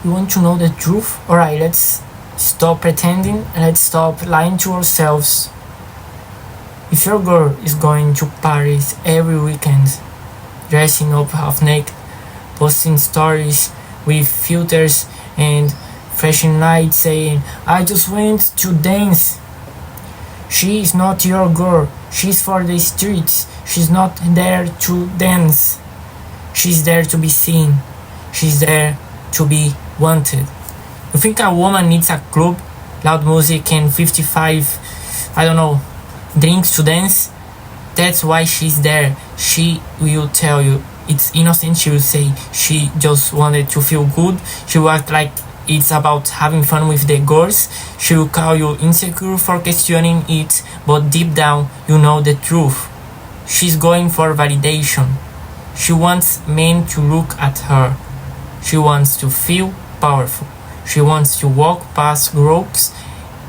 You want to know the truth? Alright, let's stop pretending and let's stop lying to ourselves. If your girl is going to Paris every weekend, dressing up half naked, posting stories with filters and flashing lights saying, I just went to dance. She is not your girl. She's for the streets. She's not there to dance. She's there to be seen. She's there to be wanted. You think a woman needs a club, loud music and 55, drinks to dance? That's why she's there. She will tell you it's innocent. She will say she just wanted to feel good. She will act like it's about having fun with the girls. She will call you insecure for questioning it, but deep down you know the truth. She's going for validation. She wants men to look at her. She wants to feel powerful. She wants to walk past groups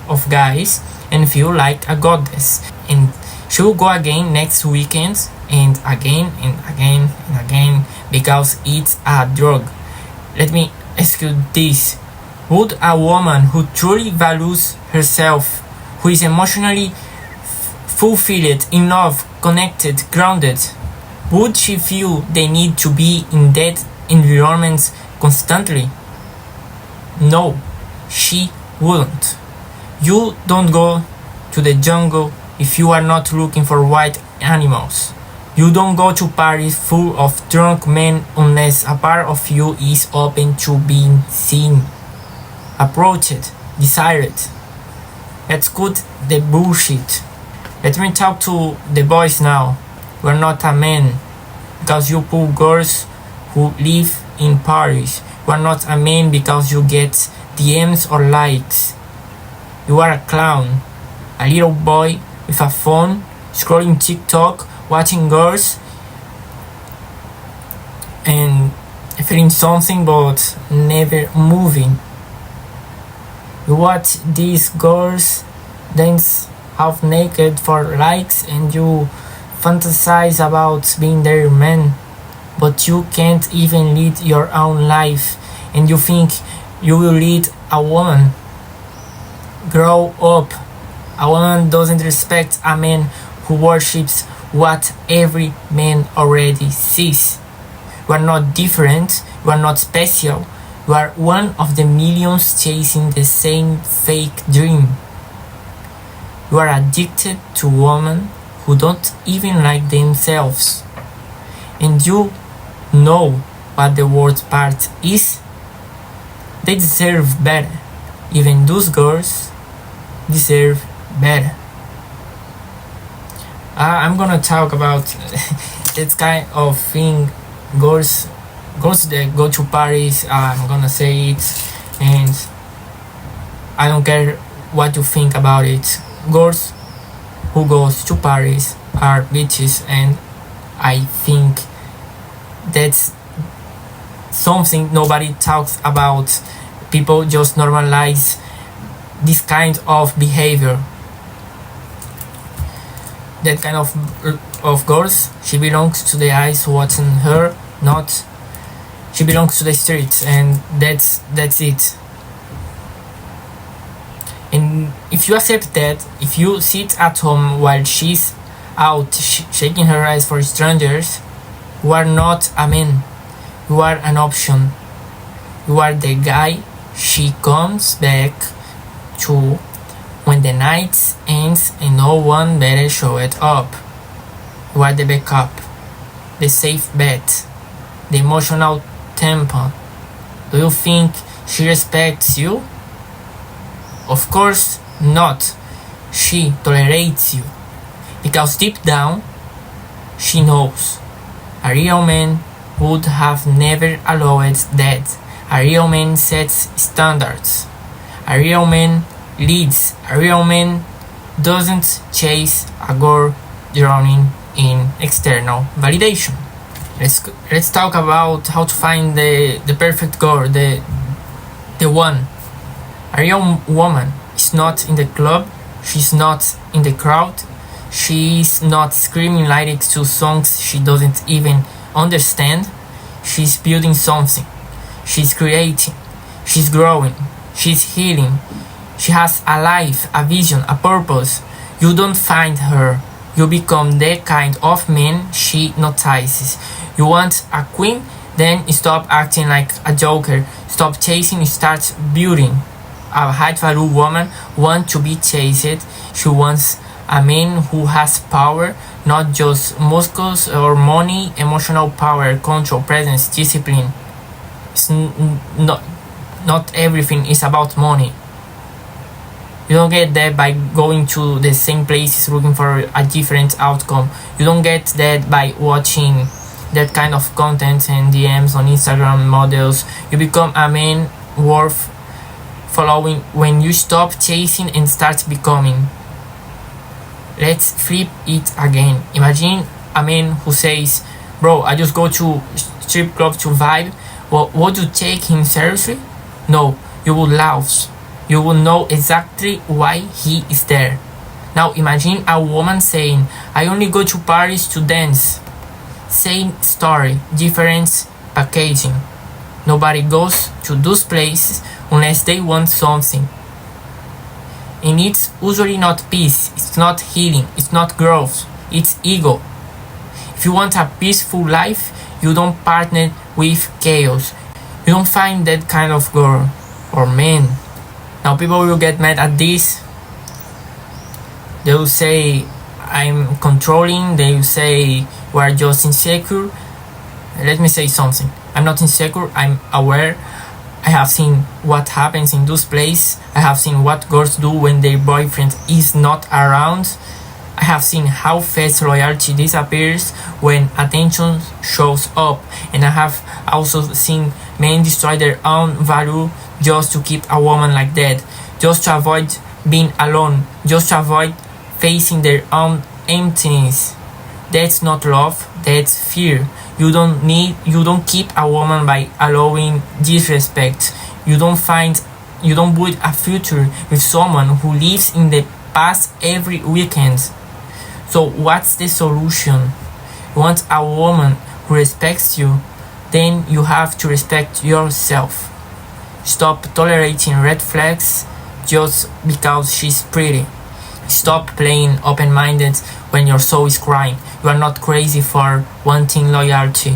of guys and feel like a goddess. And she will go again next weekend and again and again and again because it's a drug. Let me ask you this. Would a woman who truly values herself, who is emotionally fulfilled, in love, connected, grounded, would she feel the need to be in that environment constantly? No, she wouldn't. You don't go to the jungle if you are not looking for wild animals. You don't go to parties full of drunk men unless a part of you is open to being seen, approached, desired. Let's cut the bullshit. Let me talk to the boys now. We're not a man because you pull girls who live in Paris. You are not a man because you get DMs or likes. You are a clown, a little boy with a phone, scrolling TikTok, watching girls, and feeling something but never moving. You watch these girls dance half naked for likes and you fantasize about being their man, but you can't even lead your own life and you think you will lead a woman. Grow up. A woman doesn't respect a man who worships what every man already sees. You are not different, you are not special, you are one of the millions chasing the same fake dream. You are addicted to women who don't even like themselves. And you know what the worst part is? They deserve better. Even those girls deserve better. I'm gonna talk about this kind of thing. Girls that go to Paris. I'm gonna say it, and I don't care what you think about it. Girls who goes to Paris are bitches, and I think that's something nobody talks about. People just normalize this kind of behavior. That kind of girls, she belongs to the eyes watching her, not she belongs to the streets, and that's it. And if you accept that, if you sit at home while she's out shaking her eyes for strangers, you are not a man. You are an option. You are the guy she comes back to when the night ends and no one better show it up. You are the backup, the safe bet, the emotional tampon. Do you think she respects you? Of course not. She tolerates you because deep down she knows a real man would have never allowed that. A real man sets standards. A real man leads. A real man doesn't chase a girl drowning in external validation. Let's talk about how to find the perfect girl, the one. A real woman is not in the club, she's not in the crowd, she's not screaming lyrics to songs she doesn't even understand. She's building something, she's creating, She's growing, she's healing, she has a life, a vision, a purpose. You don't find her, you become the kind of man she notices. You want a queen? Then stop acting like a joker. Stop chasing, start building. A high value woman wants to be chased. She wants a man who has power, not just muscles or money, emotional power, control, presence, discipline. Not everything is about money. You don't get that by going to the same places looking for a different outcome. You don't get that by watching that kind of content and DMs on Instagram models. You become a man worth following when you stop chasing and start becoming. Let's flip it again. Imagine a man who says, bro, I just go to strip club to vibe. Well, would you take him seriously? No, you would laugh. You will know exactly why he is there. Now imagine a woman saying, I only go to parties to dance. Same story, different packaging. Nobody goes to those places unless they want something. And it's usually not peace, it's not healing, it's not growth, it's ego. If you want a peaceful life, you don't partner with chaos. You don't find that kind of girl or man. Now people will get mad at this. They will say I'm controlling, they will say we're just insecure. Let me say something. I'm not insecure, I'm aware. I have seen what happens in those places. I have seen what girls do when their boyfriend is not around. I have seen how fast loyalty disappears when attention shows up. And I have also seen men destroy their own value just to keep a woman like that, just to avoid being alone, just to avoid facing their own emptiness. That's not love, that's fear. You don't keep a woman by allowing disrespect. You don't build a future with someone who lives in the past every weekend. So what's the solution? You want a woman who respects you, then you have to respect yourself. Stop tolerating red flags just because she's pretty. Stop playing open-minded when your soul is crying. You are not crazy for wanting loyalty.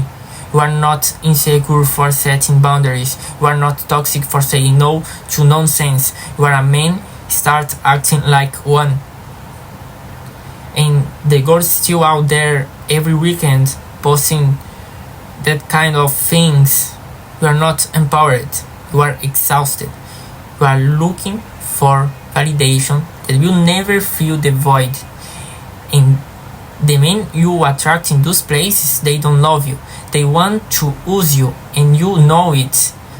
You are not insecure for setting boundaries. You are not toxic for saying no to nonsense. You are a man, start acting like one. And the girls still out there every weekend posting that kind of things. You are not empowered. You are exhausted. You are looking for validation that will never fill the void. And the men you attract in those places, they don't love you. They want to use you, and you know it.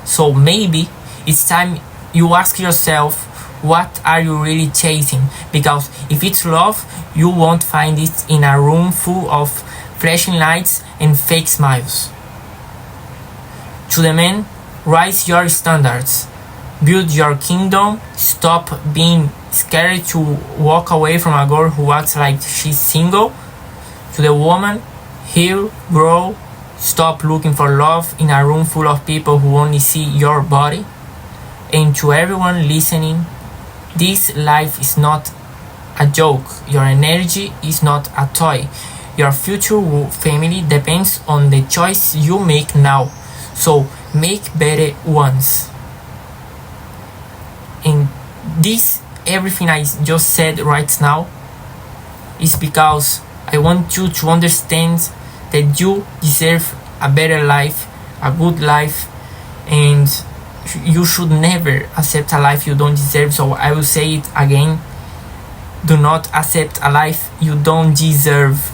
So maybe it's time you ask yourself, what are you really chasing? Because if it's love, you won't find it in a room full of flashing lights and fake smiles. To the men, raise your standards. Build your kingdom. Stop being scared to walk away from a girl who acts like she's single. To the woman, heal, grow. Stop looking for love in a room full of people who only see your body. And to everyone listening, this life is not a joke. Your energy is not a toy. Your future family depends on the choice you make now. So make better ones. And this, everything I just said right now, is because I want you to understand that you deserve a better life, a good life, and you should never accept a life you don't deserve. So I will say it again, do not accept a life you don't deserve.